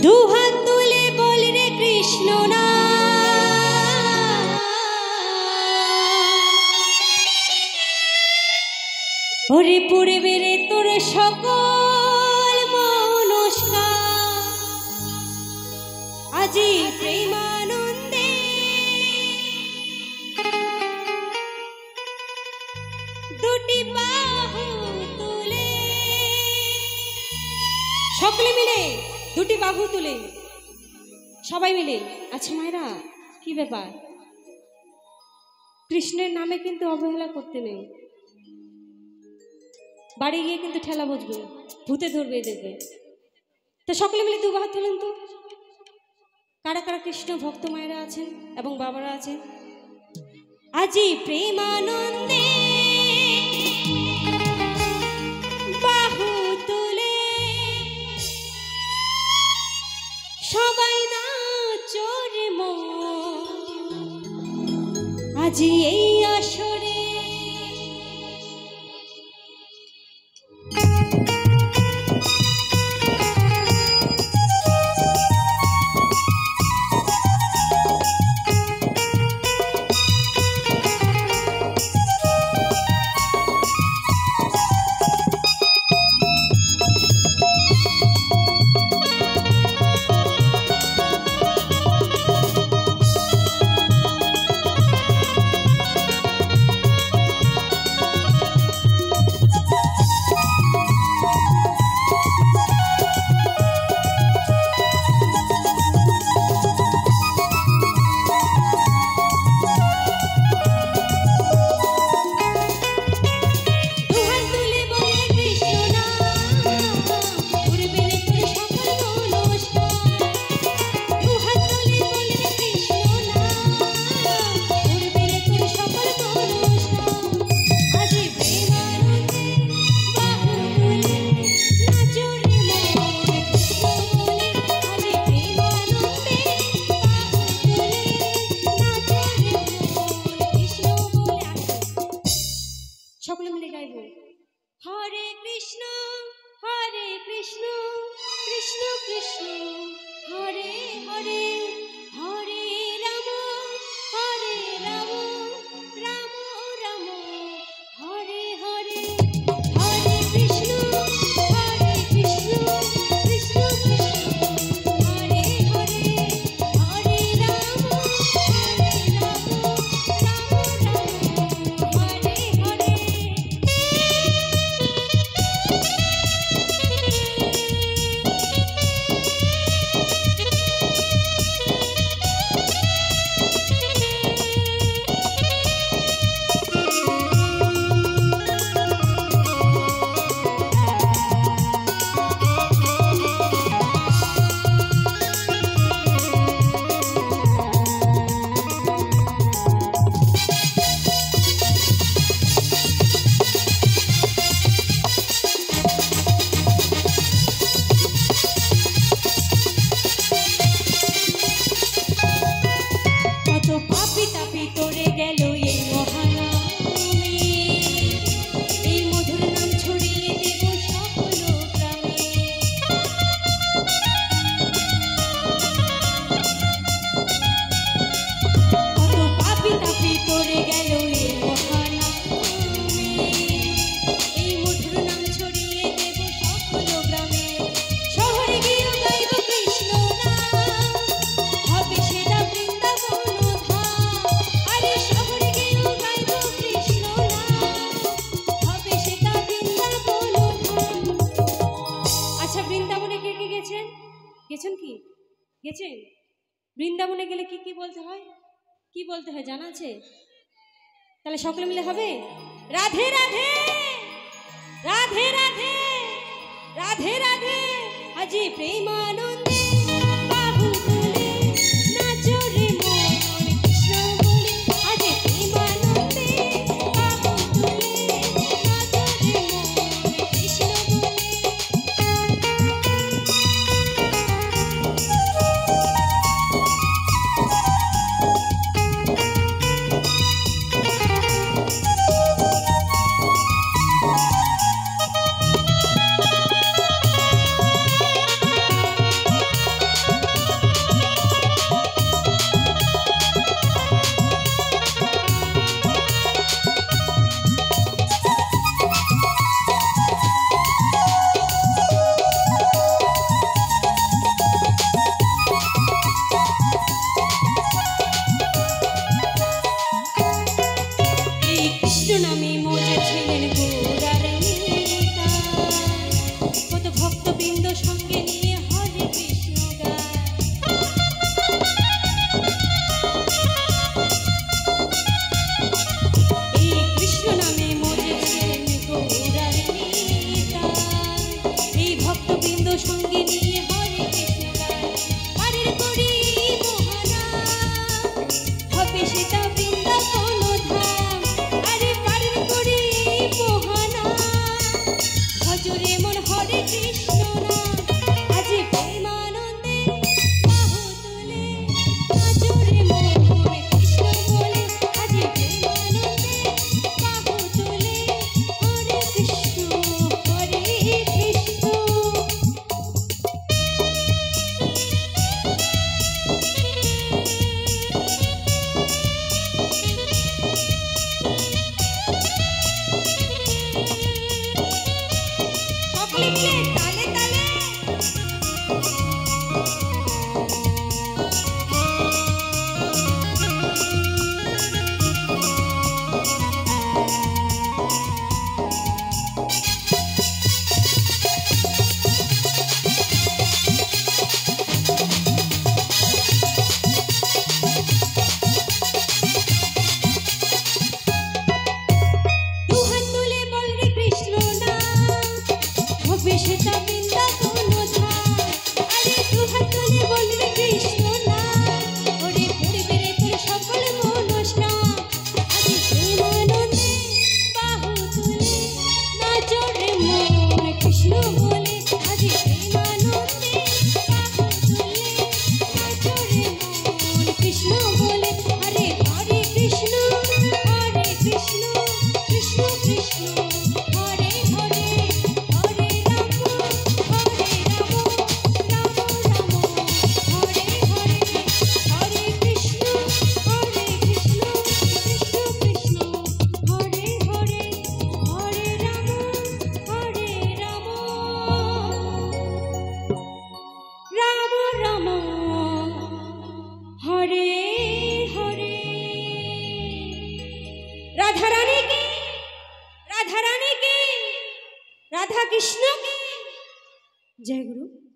দুহাত তুলে বল রে কৃষ্ণ না ওরে পুরে বেড়ে তোর সকল মনস্কার আজি প্রেমানন্দে দুটি বাহু তুলে সকলে মিলে দুটি বাহু তুলে সবাই মিলে। আচ্ছা মায়েরা, কি ব্যাপার? কৃষ্ণের নামে কিন্তু অবহেলা করতে নেই। বাড়ি গিয়ে কিন্তু ঠেলা বসবে, ভূতে ধরবে দেখবে। তো সকলে মিলে দুবার তুলেন তো। কারা কারা কৃষ্ণ ভক্ত মায়েরা আছেন এবং বাবারা আছেন? আজি প্রেমানন্দে বাহু তুলে সবাই নাচো রে মন আজি এই আসরে। সকলে মিলে গাইব হরে কৃষ্ণ কৃষ্ণ কৃষ্ণ হরে হরে হরে রাম রাম রাম হরে হরে হরে কৃষ্ণ কৃষ্ণ কৃষ্ণ হরে হরে হরে রাম রাম হরে হরে। গেছেন কি গেছেন? বৃন্দাবনে গেলে কি কি বলতে হয়, কি বলতে হয় জানা আছে? তাহলে সকলে মিলে হবে রাধে রাধে রাধে রাধে রাধে রাধে আজি প্রেমানন্দে বাহু তুলে নাচো রে মন কৃষ্ণ বলে। আজি প্রেমানন্দে বাহু তুলে নাচো রে মন কৃষ্ণ বলে। সকলে মিলে তালে তালে राधा कृष्ण की जय गुरु।